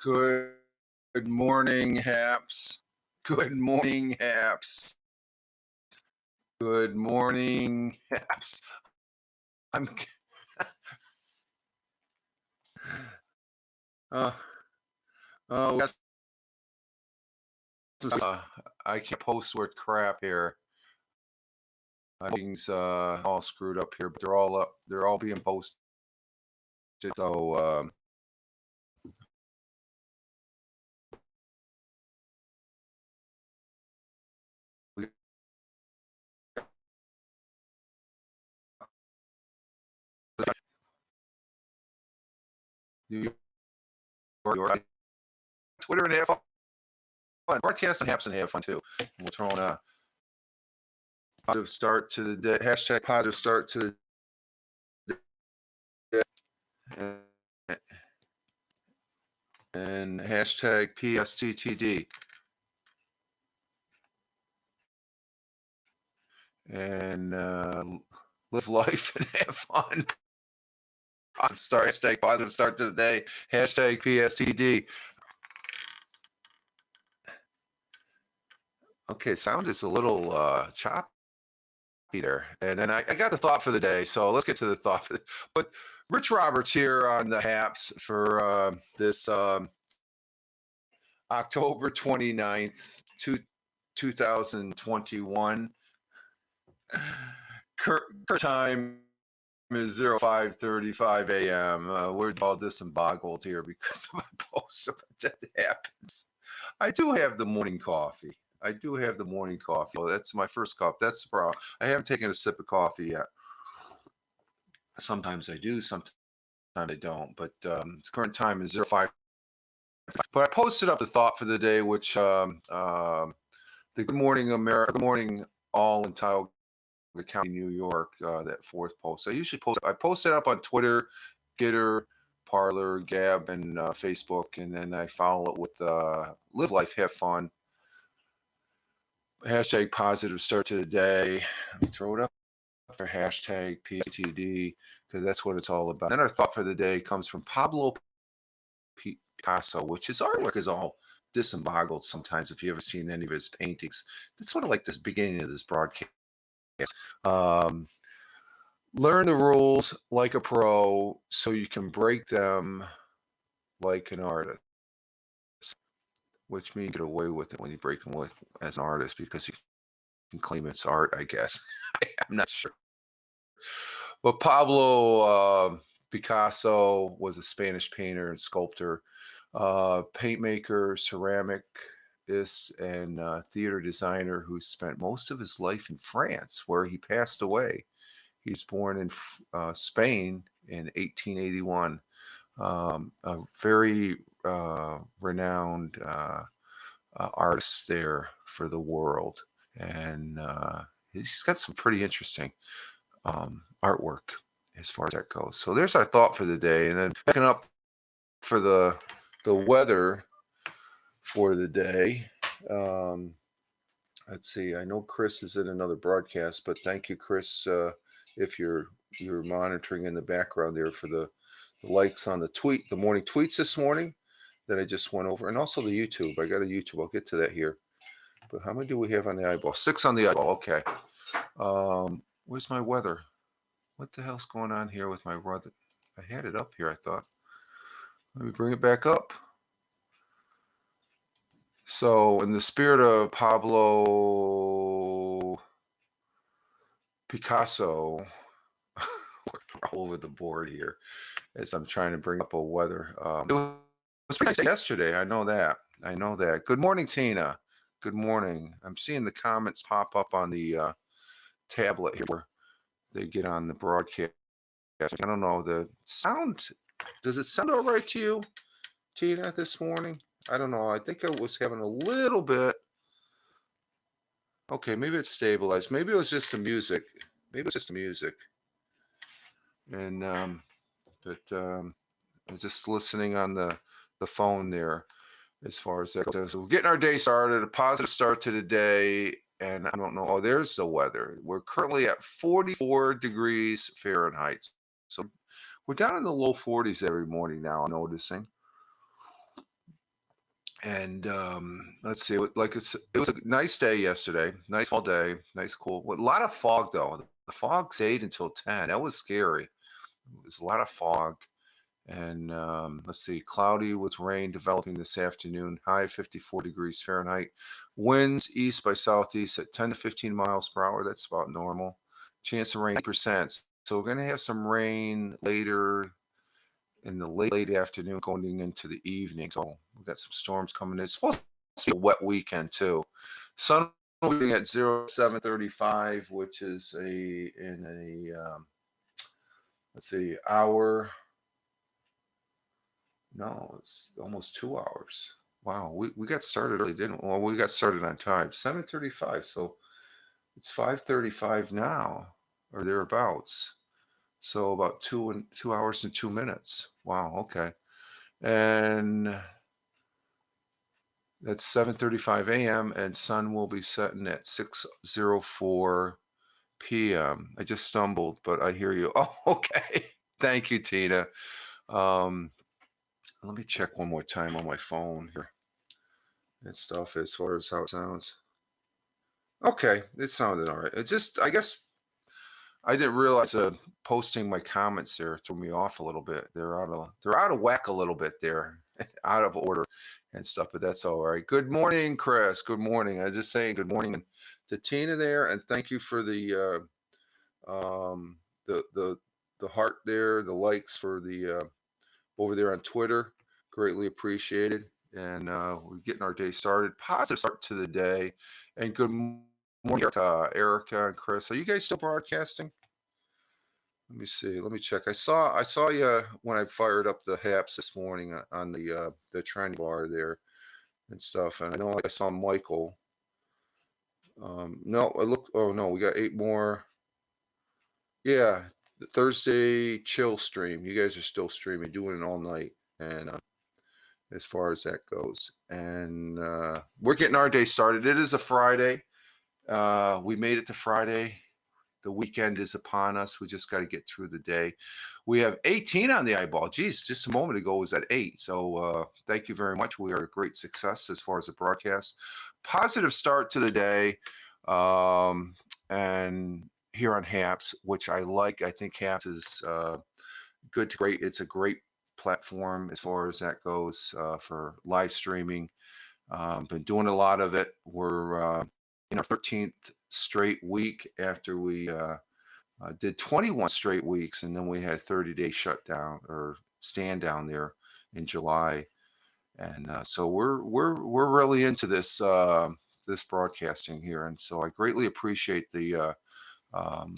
Good morning, Happs. Good morning, Happs. Good morning, Happs. I'm uh yes, I can't post word crap here. Things all screwed up here, but they're all up. They're all being posted. So we you Twitter and have fun. Broadcast and Happs and have fun too. We're throwing a positive start to the day. Hashtag positive start to the day. And hashtag PSTTD. And live life and have fun. Hashtag positive start to the day. Hashtag PSTD. Okay, sound is a little choppy there. And then I got the thought for the day. So let's get to the thought for but Rich Roberts here on the Happs for this October 29th, 2021. Current time is 05:35 a.m. We're all disemboggled here because of my post that happens. I do have the morning coffee. Oh, that's my first cup. That's the problem. I haven't taken a sip of coffee yet. Sometimes I do, sometimes I don't. But current time is 05. But I posted up the thought for the day, which the Good Morning America, Good Morning all in Tioga County, New York, that fourth post. I post it up on Twitter, Gitter, Parler, Gab, and Facebook, and then I follow it with Live Life, Have Fun. Hashtag positive start to the day. Let me throw it up for hashtag PSTD because that's what it's all about. Then our thought for the day comes from Pablo Picasso, which his artwork is all disemboggled sometimes if you ever seen any of his paintings. That's sort of like this beginning of this broadcast. Learn the rules like a pro so you can break them like an artist, which means you get away with it when you break them with as an artist because you can claim it's art, I guess. I'm not sure. But Pablo Picasso was a Spanish painter and sculptor, paint maker, ceramicist, and theater designer who spent most of his life in France, where he passed away. He was born in Spain in 1881. A very renowned artist there for the world. And he's got some pretty interesting artwork as far as that goes. So there's our thought for the day. And then picking up for the weather for the day. Let's see. I know Chris is in another broadcast, but thank you, Chris, if you're monitoring in the background there for the likes on the morning tweets this morning that I just went over, and also the YouTube. I got a YouTube. I'll get to that here. But how many do we have on the eyeball? 6 on the eyeball. Okay. Where's my weather? What the hell's going on here with my weather? I had it up here, I thought. Let me bring it back up. So, in the spirit of Pablo Picasso, we're all over the board here as I'm trying to bring up a weather. It was pretty nice yesterday. I know that. Good morning, Tina. Good morning. I'm seeing the comments pop up on the tablet here where they get on the broadcast. I don't know. The sound, does it sound all right to you, Tina, this morning? I don't know. I think I was having a little bit. Okay, maybe it's stabilized. Maybe it was just the music. And but I was just listening on the phone there as far as that goes. So we're getting our day started, a positive start to the day. And I don't know. Oh, there's the weather. We're currently at 44 degrees Fahrenheit. So we're down in the low 40s every morning now, I'm noticing. And let's see, it was a nice day yesterday, nice fall day, nice cool. With a lot of fog though. The fog stayed until 10. That was scary. It was a lot of fog. And let's see, cloudy with rain developing this afternoon, high 54 degrees Fahrenheit. Winds east by southeast at 10 to 15 miles per hour. That's about normal. Chance of rain 8%. So we're going to have some rain later in the late afternoon going into the evening. So we've got some storms coming in. It's supposed to be a wet weekend too. Sun will be at 0735, which is let's see, hour. No, it's almost 2 hours. Wow, we got started early, didn't we? Well, we got started on time, 7:35. So it's 5:35 now, or thereabouts. So about 2 hours and 2 minutes. Wow, okay. And that's 7:35 a.m. and sun will be setting at 6:04 p.m. I just stumbled, but I hear you. Oh, okay. Thank you, Tina. Um, let me check one more time on my phone here and stuff as far as how it sounds. Okay, it sounded all right. I guess I didn't realize posting my comments there threw me off a little bit. They're out of whack a little bit there, out of order and stuff, but that's all right. Good morning, Chris. Good morning. I was just saying good morning to Tina there, and thank you for um the the the heart there, the likes for the over there on Twitter. Greatly appreciated. And we're getting our day started. Positive start to the day. And good morning, Erica and Chris. Are you guys still broadcasting? Let me see. Let me check. I saw you when I fired up the Happs this morning on the trend bar there and stuff. And I know I saw Michael. No, I looked. Oh no, we got 8 more. Yeah, the Thursday chill stream. You guys are still streaming, doing it all night, and as far as that goes. And we're getting our day started. It is a Friday. We made it to Friday. The weekend is upon us. We just got to get through the day. We have 18 on the eyeball. Geez, just a moment ago it was at 8. So thank you very much. We are a great success as far as the broadcast. Positive start to the day. And here on Happs, which I like. I think Happs is good to great. It's a great platform as far as that goes for live streaming. Been doing a lot of it. We're in our 13th straight week after we did 21 straight weeks, and then we had a 30-day shutdown or stand down there in July. And so we're really into this broadcasting here, and so I greatly appreciate the um,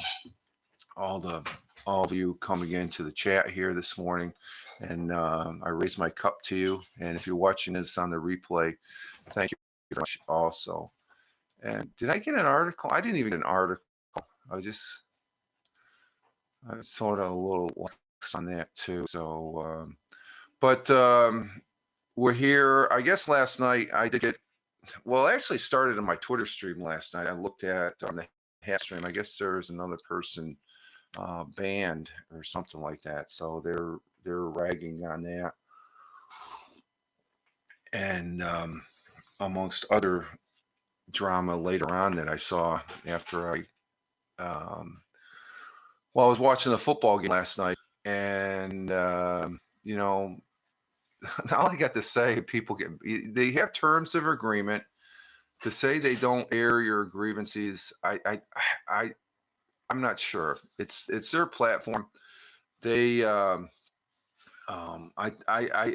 all the all of you coming into the chat here this morning. And I raise my cup to you. And if you're watching this on the replay, thank you very much also. And did I get an article? I didn't even get an article. I was sort of a little lost on that too. So, but we're here. I guess last night I did get, well, I actually started on my Twitter stream last night. I looked at on the half stream. I guess there's another person banned or something like that. So they're ragging on that, and amongst other drama later on that I saw after I was watching the football game last night, and you know, all I got to say, they have terms of agreement to say they don't air your grievances. I'm not sure. It's their platform. They I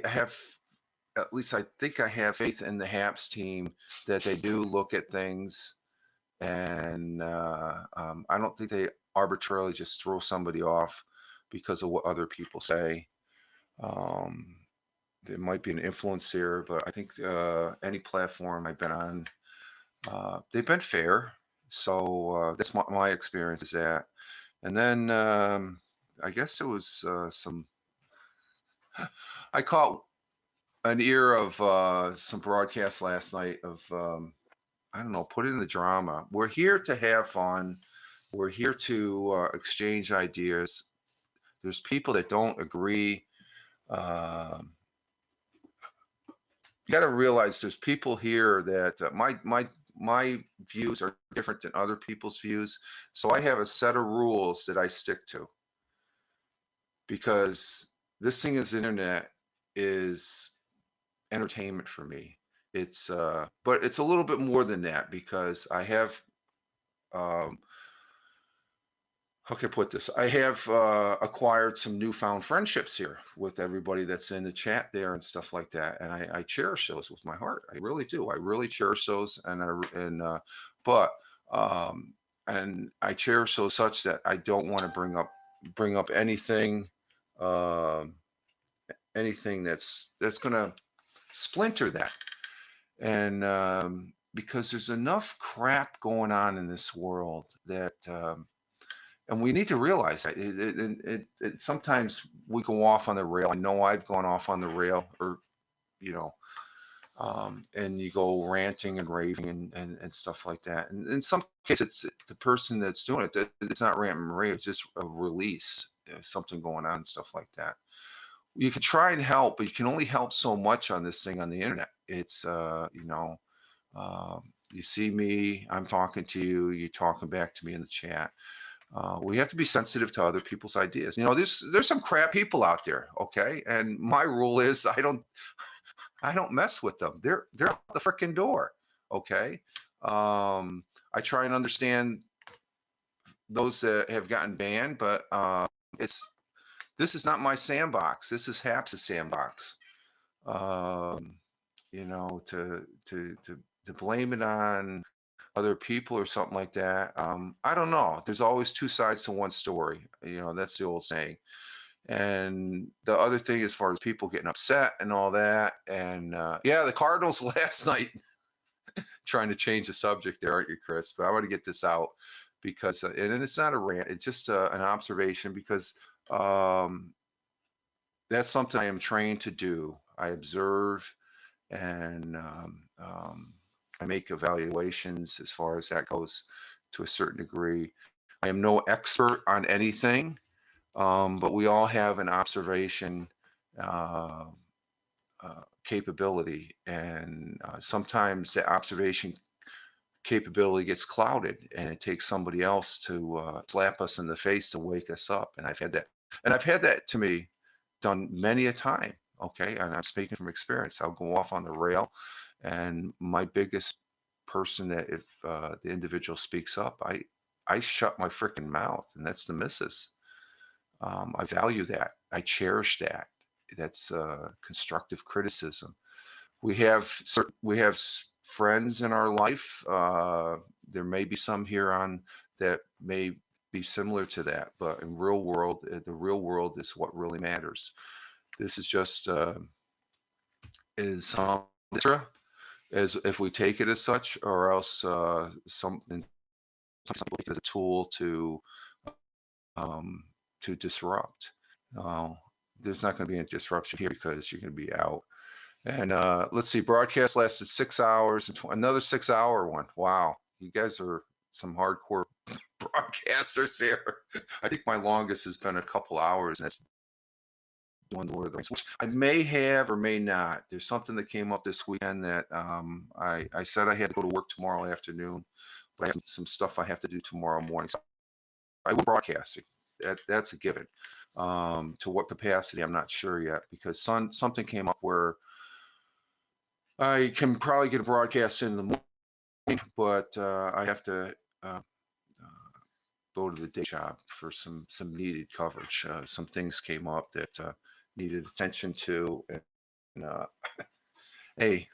have, at least I think I have faith in the Happs team that they do look at things, and I don't think they arbitrarily just throw somebody off because of what other people say. Um, there might be an influence here, but I think any platform I've been on, they've been fair. So that's my experience is that. And then I guess it was I caught an ear of some broadcasts last night of I don't know, put in the drama. We're here to have fun. We're here to exchange ideas. There's people that don't agree. Uh, you got to realize there's people here that my views are different than other people's views. So I have a set of rules that I stick to because this thing is internet is entertainment for me. It's but it's a little bit more than that because I have um how can I put this? I have acquired some newfound friendships here with everybody that's in the chat there and stuff like that, and I cherish those with my heart. I really do. I really cherish those, but um, and I cherish those such that I don't want to bring up um anything that's going to splinter that, and because there's enough crap going on in this world that. And we need to realize that sometimes we go off on the rail. I know I've gone off on the rail, or you know, and you go ranting and raving and stuff like that. And in some cases, it's the person that's doing it. It's not ranting and raving. It's just a release, something going on and stuff like that. You can try and help, but you can only help so much on this thing on the internet. It's you see me, I'm talking to you, you talking back to me in the chat. We have to be sensitive to other people's ideas. There's some crap people out there, okay? And my rule is I don't mess with them. They're out the freaking door, okay? I try and understand those that have gotten banned, but this is not my sandbox. This is Happs' sandbox. Um, to blame it on other people or something like that. I don't know. There's always two sides to one story. That's the old saying. And the other thing, as far as people getting upset and all that, and yeah, the Cardinals last night, trying to change the subject there, aren't you, Chris? But I want to get this out because, and it's not a rant, it's just an observation because um, that's something I am trained to do. I observe and I make evaluations as far as that goes to a certain degree. I am no expert on anything, but we all have an observation uh, capability, and sometimes the observation capability gets clouded, and it takes somebody else to slap us in the face to wake us up. And I've had that to me done many a time. Okay, and I'm speaking from experience. I'll go off on the rail, and my biggest person that if the individual speaks up, I shut my freaking mouth, and that's the missus. I value that. I cherish that. That's constructive criticism. We have friends in our life. There may be some here on that may be similar to that, but in real world, the real world is what really matters. This is just is some as if we take it as such, or else some people take it as a tool to disrupt. There's not going to be any disruption here because you're going to be out. And let's see, broadcast lasted 6 hours and another 6 hour one. Wow, you guys are some hardcore broadcasters here. I think my longest has been a couple hours, and that's doing the Lord of the Rings, which I may have or may not. There's something that came up this weekend that I said I had to go to work tomorrow afternoon, but I have some stuff I have to do tomorrow morning. So I will broadcasting. That's a given. To what capacity, I'm not sure yet, because something came up where I can probably get a broadcast in the morning, but I have to go to the day job for some needed coverage. Some things came up that needed attention to, and hey,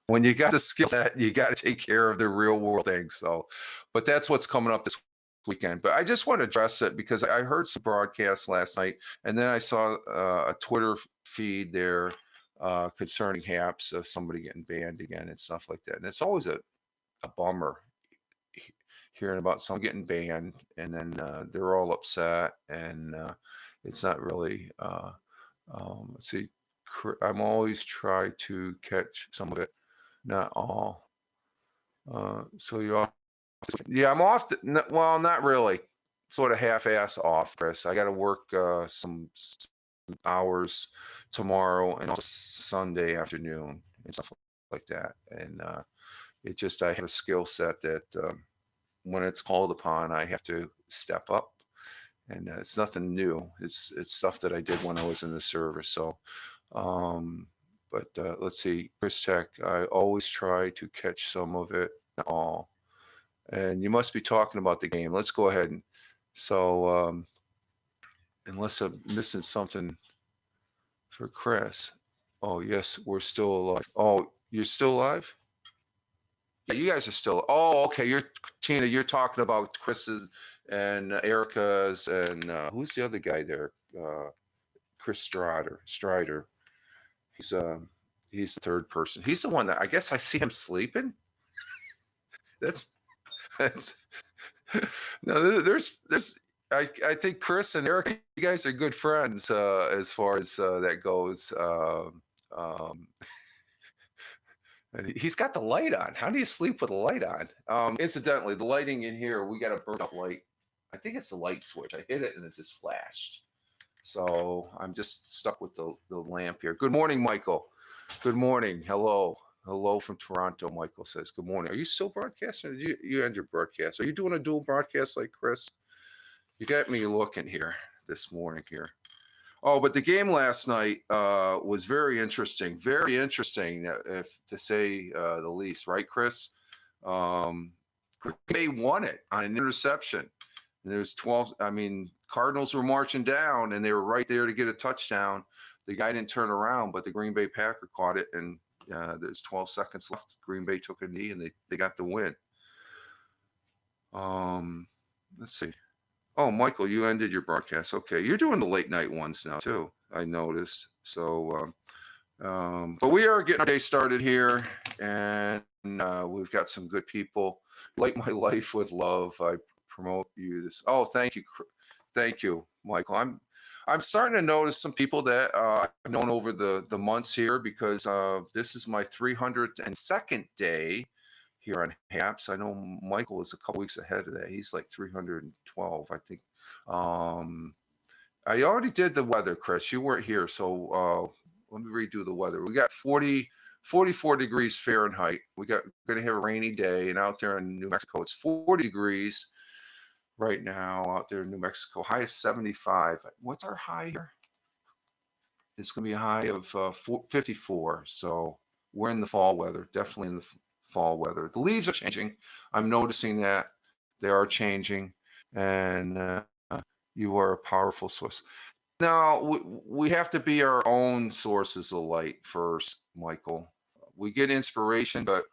when you got the skill set, you got to take care of the real world things. So, but that's what's coming up this weekend. But I just want to address it because I heard some broadcasts last night, and then I saw a Twitter feed there concerning Happs of somebody getting banned again and stuff like that. And it's always a bummer hearing about someone getting banned, and then they're all upset, and it's not really. Let's see, I'm always try to catch some of it, not all. So you all, yeah, I'm off. Well, not really. Sort of half-ass off, Chris. I got to work some hours tomorrow and also Sunday afternoon and stuff like that. And it just, I have a skill set that when it's called upon, I have to step up. And it's nothing new. It's stuff that I did when I was in the service. So, but let's see, Chris Tech, I always try to catch some of it all. And you must be talking about the game. Let's go ahead and so unless I'm missing something for Chris. Oh yes, we're still alive. Oh, you're still alive? Yeah, you guys are still. Oh, okay. You're Tina. You're talking about Chris's and Erica's and who's the other guy there? Chris Strider. He's he's the third person. He's the one that I guess I see him sleeping. That's that's no. There's. I think Chris and Erica, you guys are good friends as far as that goes. Um, And he's got the light on. How do you sleep with a light on? Incidentally, the lighting in here, we got a burn up light. I think it's the light switch. I hit it and it just flashed. So I'm just stuck with the lamp here. Good morning, Michael. Good morning. Hello. Hello from Toronto, Michael says. Good morning. Are you still broadcasting? Or did you end your broadcast? Are you doing a dual broadcast like Chris? You got me looking here this morning here. Oh, but the game last night was very interesting. Very interesting, if to say the least, right, Chris? Green Bay won it on an interception. And there's 12. I mean, Cardinals were marching down, and they were right there to get a touchdown. The guy didn't turn around, but the Green Bay Packer caught it, and there's 12 seconds left. Green Bay took a knee, and they got the win. Let's see. Oh, Michael, you ended your broadcast. Okay, you're doing the late night ones now too. I noticed. So, but we are getting our day started here, and we've got some good people. Light my life with love. I promote you this. Oh, thank you, Michael. I'm starting to notice some people that I've known over the months here because this is my 302nd day here on Happs. I know Michael is a couple weeks ahead of that. He's like 312, I think. I already did the weather, Chris. You weren't here, so let me redo the weather. We got 44 degrees Fahrenheit. We're going to have a rainy day, and out there in New Mexico, it's 40 degrees right now out there in New Mexico. High is 75. What's our high here? It's going to be a high of 54. So we're in the fall weather, definitely in the fall weather. The leaves are changing. I'm noticing that they are changing, and you are a powerful source. Now, we have to be our own sources of light first, Michael. We get inspiration, but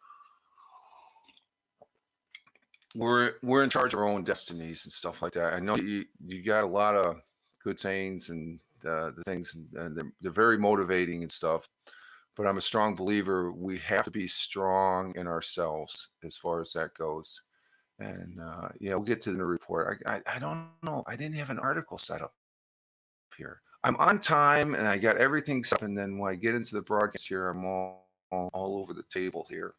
we're in charge of our own destinies and stuff like that. I know you got a lot of good sayings and the things, and they're very motivating and stuff. But I'm a strong believer we have to be strong in ourselves as far as that goes. And yeah, we'll get to the report. I don't know. I didn't have an article set up here. I'm on time and I got everything set up. And then when I get into the broadcast here, I'm all over the table here.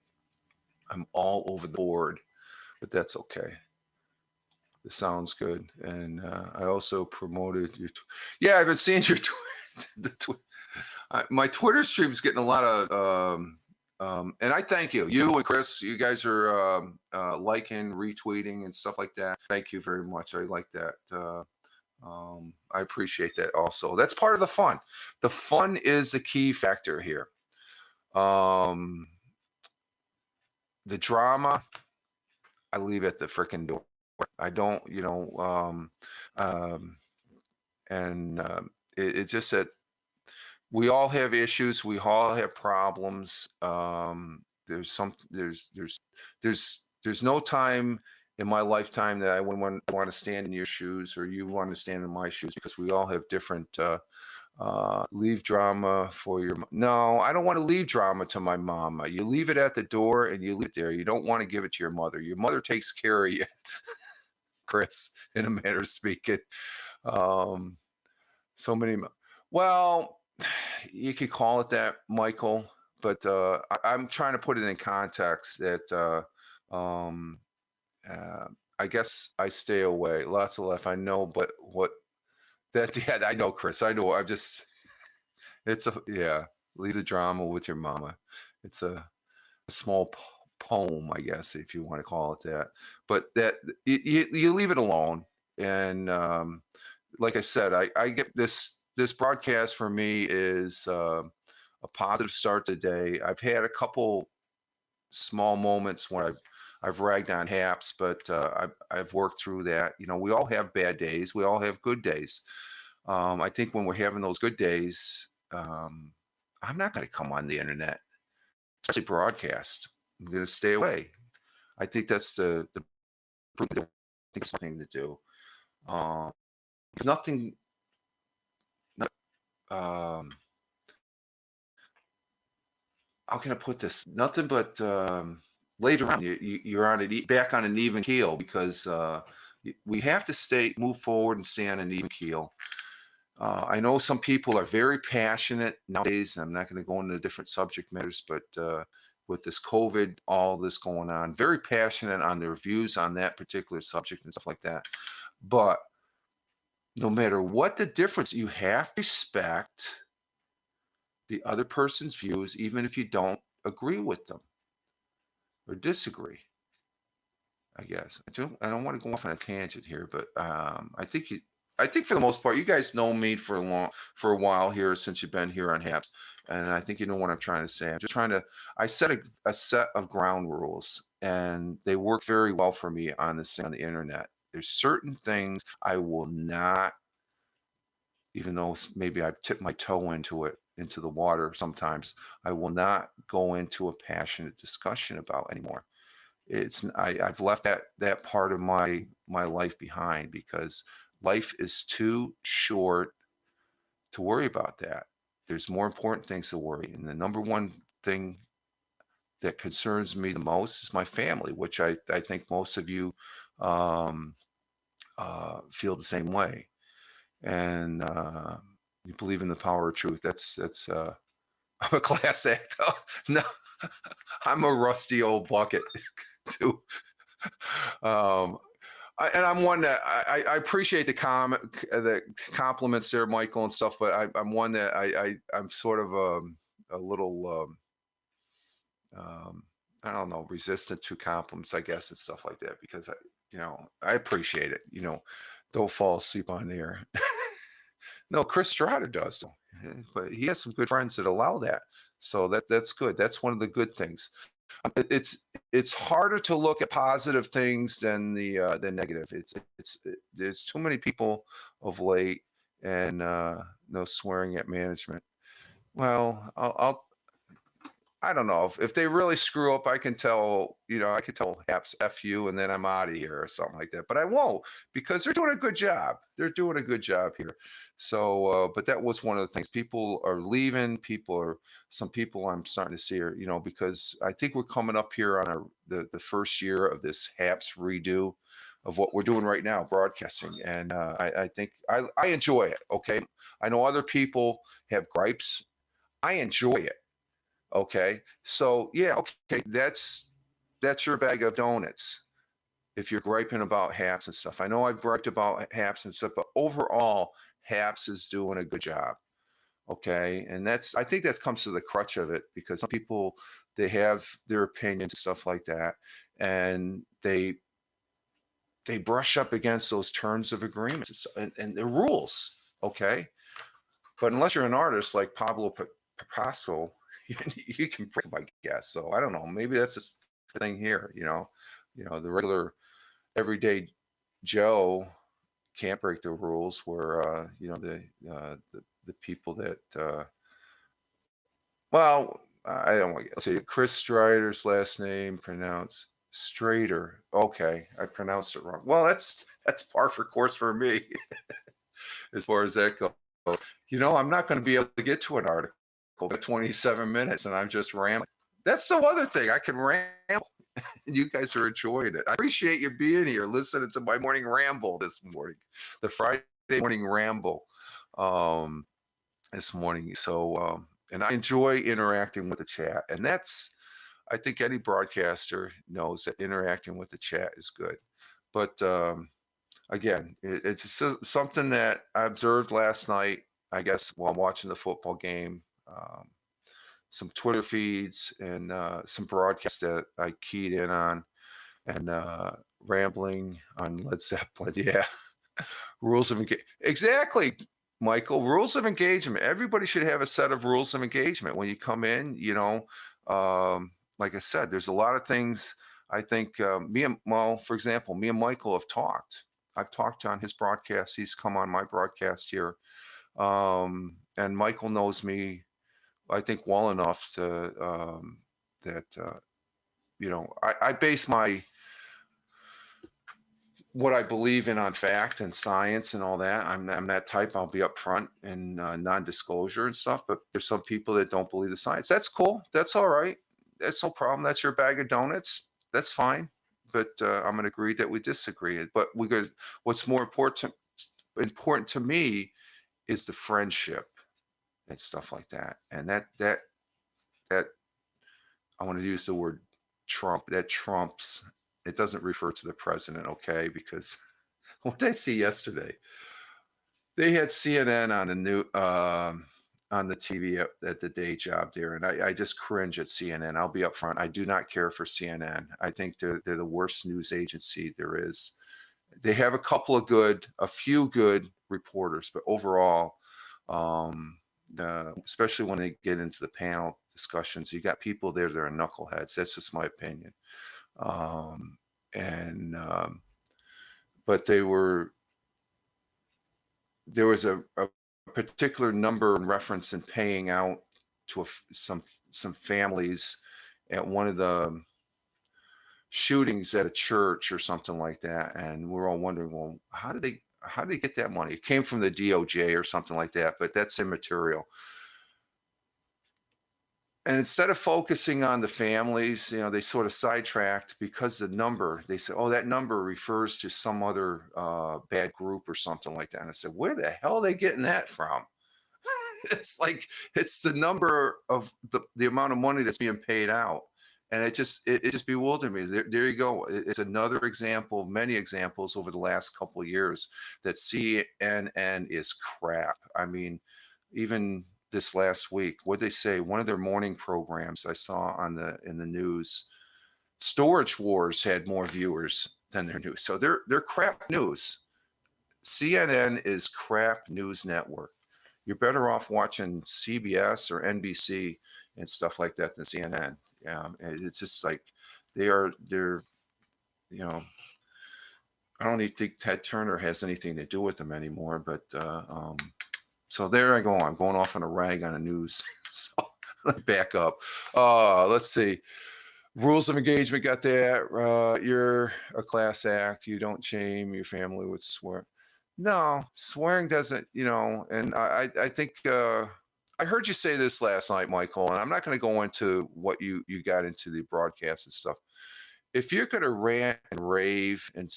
I'm all over the board, but that's okay. It sounds good. And I also promoted your. Yeah, I've been seeing your my Twitter stream is getting a lot of. And I thank you. You and Chris, you guys are liking, retweeting, and stuff like that. Thank you very much. I like that. I appreciate that also. That's part of the fun. The fun is the key factor here. The drama, I leave at the freaking door. I don't, it's just that we all have issues. We all have problems. There's no time in my lifetime that I wouldn't want to stand in your shoes or you want to stand in my shoes, because we all have different leave drama for your. No, I don't want to leave drama to my mama. You leave it at the door and you leave it there. You don't want to give it to your mother. Your mother takes care of you, Chris, in a manner of speaking. So many. Well, you could call it that, Michael, but I'm trying to put it in context that I guess I stay away. Lots of life I know, but what That yeah, I know, Chris. I know. I'm just it's a yeah. Leave the drama with your mama. It's a small poem, I guess, if you want to call it that. But that you leave it alone. And like I said, I get this broadcast for me is a positive start to the day. I've had a couple small moments when I've ragged on Happs, but I've worked through that. You know, we all have bad days. We all have good days. I think when we're having those good days, I'm not going to come on the internet, especially broadcast. I'm going to stay away. I think that's the prudent thing to do. Um, there's nothing. Um, how can I put this? Nothing but later on, you're on back on an even keel because we have to move forward and stay on an even keel. I know some people are very passionate nowadays, and I'm not going to go into different subject matters, but with this COVID, all this going on, very passionate on their views on that particular subject and stuff like that. But no matter what the difference, you have to respect the other person's views, even if you don't agree with them or disagree. I guess I don't want to go off on a tangent here, but I think for the most part, you guys know me for a while here since you've been here on Happs, and I think you know what I'm trying to say. I'm just trying to I set a set of ground rules, and they work very well for me on on the internet. There's certain things I will not, even though maybe I've tipped my toe into the water sometimes, I will not go into a passionate discussion about anymore. I've left that part of my life behind because life is too short to worry about that. There's more important things to worry, and the number one thing that concerns me the most is my family, which I think most of you um, feel the same way. And you believe in the power of truth. That's I'm a class act. No, I'm a rusty old bucket too. Um, and I'm one that I appreciate the compliments there, Michael, and stuff. But I'm one that I'm sort of a little I don't know, resistant to compliments, I guess, and stuff like that because I appreciate it. Don't fall asleep on the air. No, Chris Strider does, but he has some good friends that allow that. So that's good. That's one of the good things. It's harder to look at positive things than the negative. There's too many people of late, and no swearing at management. Well, I don't know if they really screw up. I can tell, I could tell Happs F you, and then I'm out of here or something like that. But I won't because they're doing a good job. They're doing a good job here. So, but that was one of the things. People are leaving. Some people I'm starting to see are, because I think we're coming up here on the first year of this Happs redo of what we're doing right now, broadcasting. And I think I enjoy it. Okay. I know other people have gripes. I enjoy it. Okay. So yeah, okay, that's your bag of donuts. If you're griping about Happs and stuff. I know I've griped about Happs and stuff, but overall, Happs is doing a good job. Okay. And I think that comes to the crutch of it because some people they have their opinions and stuff like that. And they brush up against those terms of agreements and the rules. Okay. But unless you're an artist like Pablo Picasso, you can break them, I guess. So I don't know. Maybe that's just the thing here. The regular everyday Joe can't break the rules. Where the people that well, I don't want to say Chris Strider's last name pronounced Strader. Okay, I pronounced it wrong. Well, that's par for course for me as far as that goes. I'm not going to be able to get to an article for 27 minutes and I'm just rambling. That's the other thing. I can ramble. You guys are enjoying it. I appreciate you being here, listening to my morning ramble this morning, the Friday morning ramble this morning. So, and I enjoy interacting with the chat. And I think any broadcaster knows that interacting with the chat is good. But again, it's something that I observed last night, I guess, while watching the football game. Some Twitter feeds and some broadcasts that I keyed in on, and rambling on Led Zeppelin. Yeah, rules of engagement. Exactly, Michael. Rules of engagement. Everybody should have a set of rules of engagement when you come in. Like I said, there's a lot of things. I think for example, me and Michael have talked. I've talked on his broadcast. He's come on my broadcast here, and Michael knows me, I think, well enough to that I base what I believe in on fact and science and all that. I'm that type. I'll be upfront and non-disclosure and stuff. But there's some people that don't believe the science. That's cool. That's all right. That's no problem. That's your bag of donuts. That's fine. But I'm going to agree that we disagree. But what's more important to me is the friendship and stuff like that. And that I want to use the word Trump. That trumps. It doesn't refer to the president, okay? Because what did I see yesterday? They had CNN on the TV at the day job there, and I just cringe at CNN. I'll be upfront. I do not care for CNN. I think they're the worst news agency there is. They have a few good reporters, but overall, especially when they get into the panel discussions, you got people there that are knuckleheads. That's just my opinion. And but there was a particular number in reference in paying out to some families at one of the shootings at a church or something like that, and we're all wondering, well, how did they get that money? It came from the DOJ or something like that, but that's immaterial. And instead of focusing on the families, they sort of sidetracked because the number, they said, oh, that number refers to some other bad group or something like that. And I said, where the hell are they getting that from? It's like, it's the number of the amount of money that's being paid out. And it just bewildered me. There you go. It's another example of many examples over the last couple of years that CNN is crap. I mean, even this last week, what they say, one of their morning programs I saw in the news, Storage Wars had more viewers than their news. So they're crap news. CNN is crap news network. You're better off watching CBS or NBC and stuff like that than CNN. It's just like they're I don't even think Ted Turner has anything to do with them anymore. But so there I go. I'm going off on a rag on the news. So let me back up. Let's see. Rules of engagement, got that. You're a class act. You don't shame your family with swear. No, swearing doesn't, and I think I heard you say this last night, Michael, and I'm not going to go into what you got into the broadcast and stuff. If you're going to rant and rave and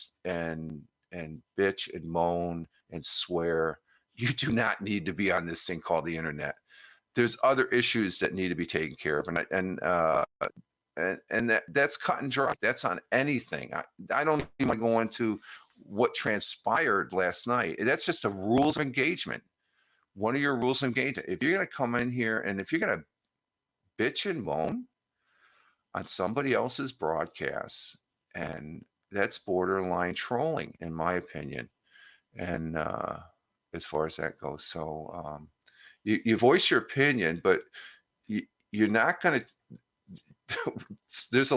bitch and moan and swear, you do not need to be on this thing called the internet. There's other issues that need to be taken care of, and that's cut and dry. That's on anything. I don't even go into what transpired last night. That's just a rules of engagement. One of your rules of engagement. If you're going to come in here and if you're going to bitch and moan on somebody else's broadcast, and that's borderline trolling, in my opinion. And as far as that goes, so you voice your opinion, but you're not going to. There's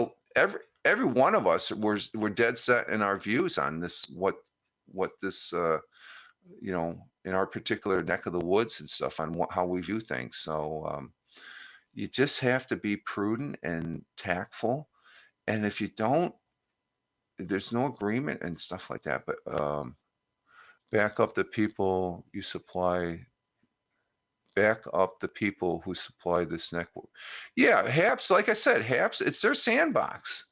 every one of us we're dead set in our views on this. What this in our particular neck of the woods and stuff on how we view things. So you just have to be prudent and tactful. And if you don't, there's no agreement and stuff like that. But back up the people you supply. Back up the people who supply this network. Yeah, Happs, like I said, Happs, it's their sandbox.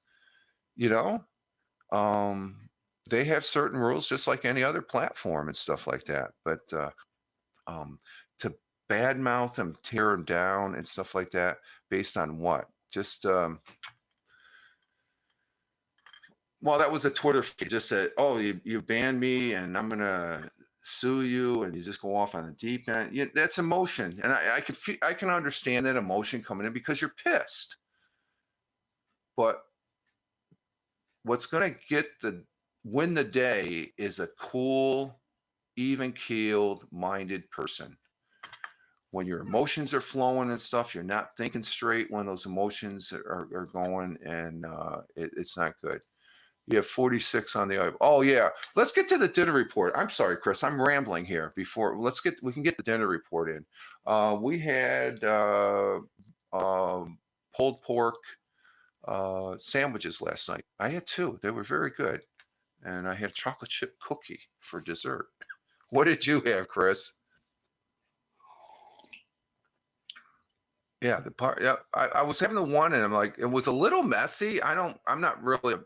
They have certain rules just like any other platform and stuff like that. But to badmouth them, tear them down and stuff like that, based on what? Just Well, that was a Twitter feed. Just said, "Oh, you banned me, and I'm gonna sue you," and you just go off on the deep end. Yeah, that's emotion, and I can understand that emotion coming in because you're pissed. But what's gonna get the win the day is a cool, even keeled, minded person. When your emotions are flowing and stuff, you're not thinking straight when those emotions are going, and it's not good. You have 46 on the. Oh yeah, let's get to the dinner report. I'm sorry, Chris. I'm rambling here. Before we can get the dinner report in. We had pulled pork sandwiches last night. I had two. They were very good, and I had a chocolate chip cookie for dessert. What did you have, Chris? Yeah, the part. Yeah, I was having the one, and I'm like, it was a little messy. I'm not really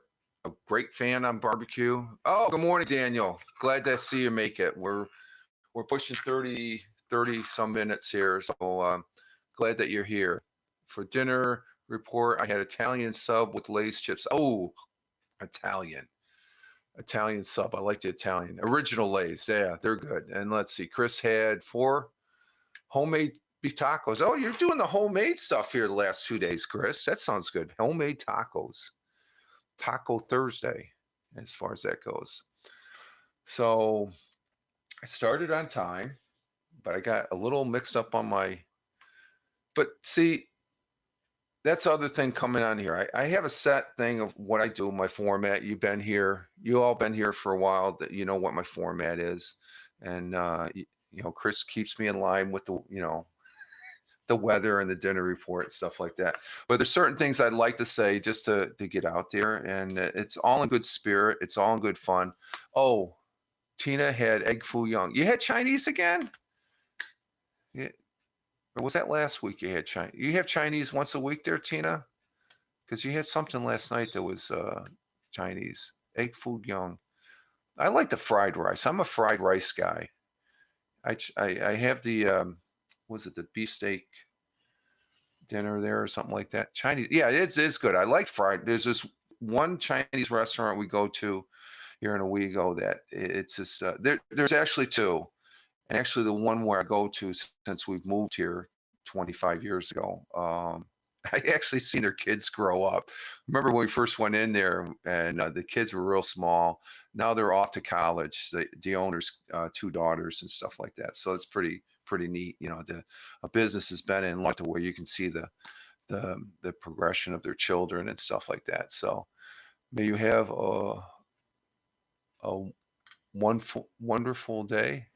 a great fan on barbecue. Oh, good morning, Daniel. Glad to see you make it. We're pushing 30 some minutes here, so glad that you're here. For dinner report, I had Italian sub with Lay's chips. Oh, Italian. Italian sub. I like the Italian. Original Lay's. Yeah, they're good. And let's see. Chris had four homemade beef tacos. Oh, you're doing the homemade stuff here the last 2 days, Chris. That sounds good. Homemade tacos. Taco Thursday, as far as that goes. So I started on time, but I got a little mixed up on my. But see, that's the other thing coming on here. I have a set thing of what I do, my format. You've been here, you all been here for a while. That you know what my format is, and Chris keeps me in line with the weather and the dinner report and stuff like that. But there's certain things I'd like to say just to get out there, and it's all in good spirit. It's all in good fun. Oh, Tina had egg foo young. You had Chinese again? Yeah. Or was that last week you had Chinese? You have Chinese once a week there, Tina? Because you had something last night that was Chinese. Egg foo young. I like the fried rice. I'm a fried rice guy. I have the was it the beefsteak dinner there or something like that? Chinese. Yeah, it's good. I like fried. There's this one Chinese restaurant we go to here in Owego that it's just there's actually two. And actually, the one where I go to since we've moved here 25 years ago, I actually seen their kids grow up. Remember when we first went in there, and the kids were real small. Now they're off to college. The owners, two daughters, and stuff like that. So it's pretty neat. A business has been in life to where you can see the progression of their children and stuff like that. So may you have a wonderful day.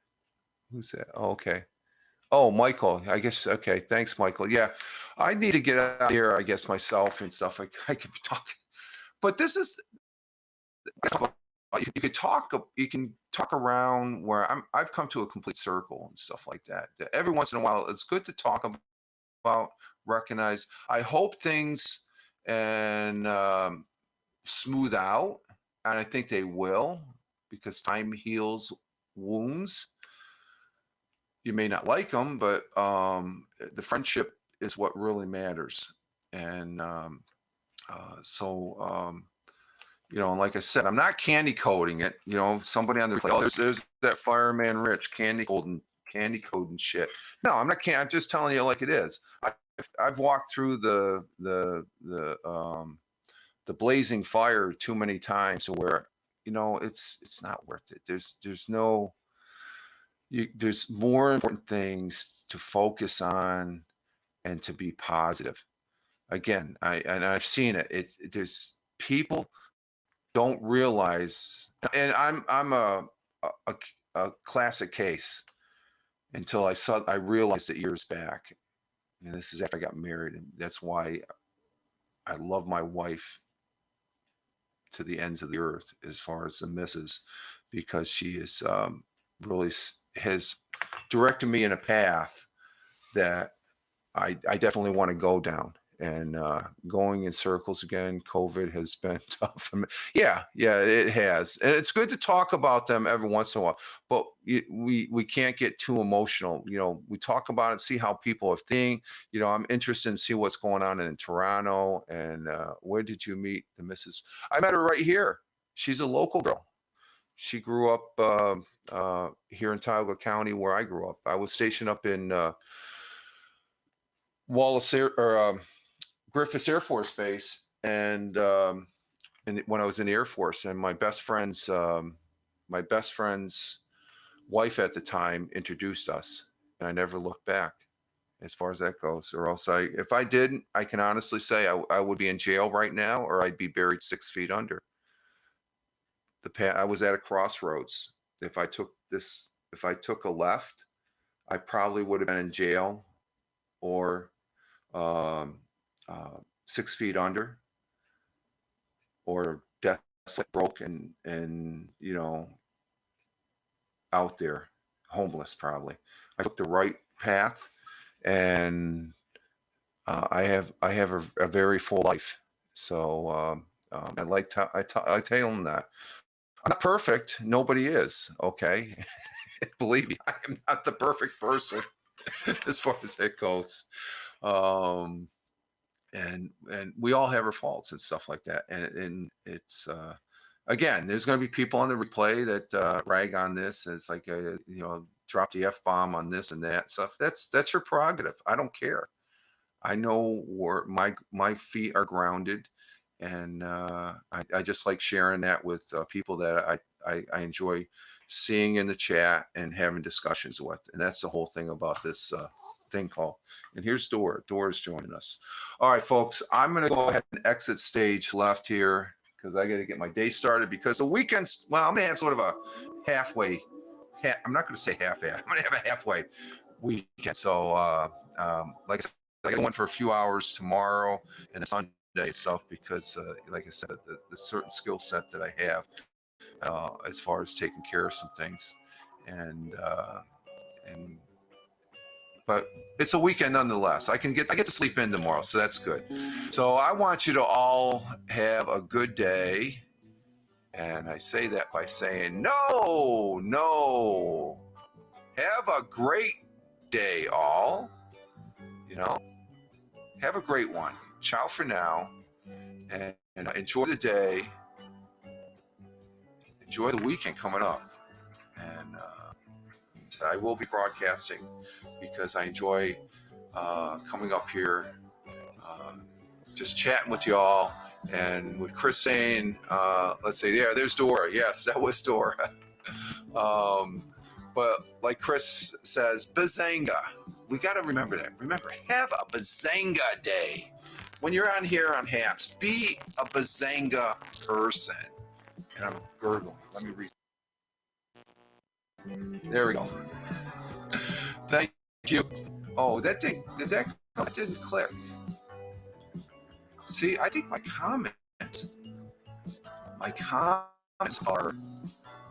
Who's that? Oh, okay. Oh, Michael. I guess. Okay. Thanks, Michael. Yeah, I need to get out here. I guess myself and stuff. I could be talking, but this is you could talk. You can talk around where I've come to a complete circle and stuff like that. Every once in a while, it's good to talk about, recognize. I hope things and smooth out, and I think they will because time heals wounds. You may not like them, but the friendship is what really matters. And so, and like I said, I'm not candy coating it. Somebody on the replay, oh, there's that fireman Rich candy coding shit. No, I'm not. I'm just telling you like it is. I've walked through the blazing fire too many times where it's not worth it. There's more important things to focus on and to be positive. Again, I've seen it. There's people don't realize, and I'm a, a classic case until I realized it years back. And this is after I got married, and that's why I love my wife to the ends of the earth as far as the missus, because she is really has directed me in a path that I definitely want to go down. And going in circles again, COVID has been tough. Yeah, it has, and it's good to talk about them every once in a while. But we can't get too emotional. We talk about it, see how people are thinking. I'm interested in see what's going on in Toronto. And where did you meet the missus? I met her right here she's a local girl. She grew up here in Tioga County, where I grew up. I was stationed up in Wallace Griffiths Air Force Base, and when I was in the Air Force, and my best friend's wife at the time introduced us, and I never looked back as far as that goes. Or else, if I didn't, I can honestly say I would be in jail right now, or I'd be buried 6 feet under. I was at a crossroads. If I took a left, I probably would have been in jail, or 6 feet under, or death broken, and out there, homeless probably. I took the right path, and I have a very full life. So I tell them that I'm not perfect. Nobody is. Okay, believe me, I am not the perfect person as far as that goes. And we all have our faults and stuff like that. And it's again, there's going to be people on the replay that rag on this. And it's like drop the F-bomb on this and that stuff. That's your prerogative. I don't care. I know where my feet are grounded, and I just like sharing that with people that I enjoy seeing in the chat and having discussions with. And that's the whole thing about this thing called. And here's Dora. Dora's joining us. All right, folks, I'm going to go ahead and exit stage left here, because I got to get my day started, because the weekend's, well, I'm going to have sort of a halfway. I'm not going to say half-ass. I'm going to have a halfway weekend. So like I said, I got one for a few hours tomorrow and a Sunday stuff, because like I said, the certain skill set that I have as far as taking care of some things, but it's a weekend nonetheless. I get to sleep in tomorrow, so that's good. So I want you to all have a good day, and I say that by saying no, have a great day, all. Have a great one. Ciao for now, and enjoy the day. Enjoy the weekend coming up, and I will be broadcasting, because I enjoy coming up here, just chatting with y'all, and with Chris saying, let's see, there's Dora. Yes, that was Dora. But like Chris says, bazanga. We got to remember that. Remember, have a bazanga day. When you're on here on Happs, be a bazanga person. And I'm gurgling. Let me read. There we go. Thank you. Oh, that didn't click. See, I think my comments are,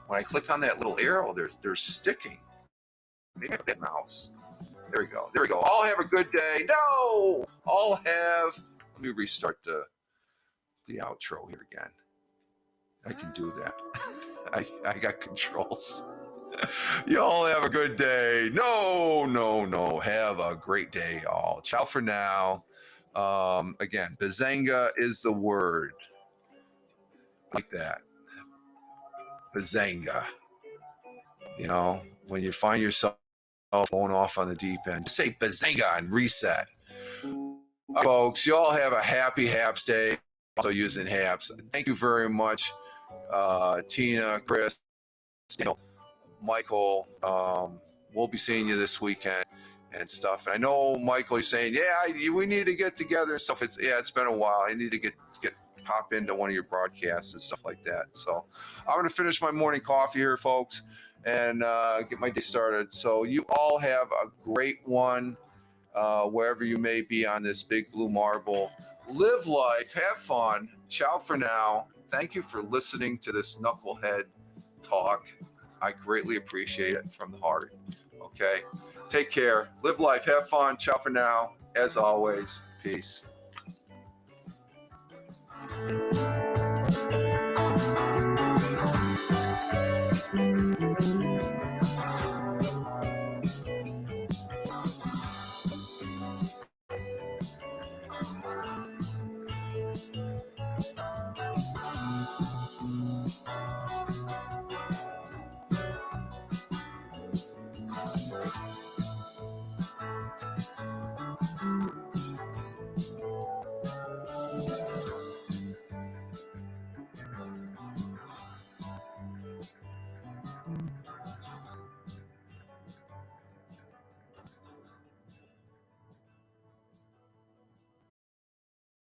when I click on that little arrow, they're sticking. Maybe I have that mouse. There we go. All have a good day. No! All have. Let me restart the outro here again. I can do that. I got controls. You all have a good day. No. Have a great day, all. Ciao for now. Again, bazanga is the word. Like that. Bazanga. When you find yourself going off on the deep end, just say bazanga and reset. Right, folks, you all have a happy Happs day. Also using Happs. Thank you very much, Tina, Chris, Michael. We'll be seeing you this weekend and stuff. And I know Michael is saying, we need to get together and stuff. It's been a while. I need to pop into one of your broadcasts and stuff like that. So I'm going to finish my morning coffee here, folks, and get my day started. So you all have a great one, wherever you may be on this big blue marble. Live life, have fun. Ciao for now. Thank you for listening to this knucklehead talk. I greatly appreciate it from the heart. Okay, take care. Live life, have fun. Ciao for now. As always, peace.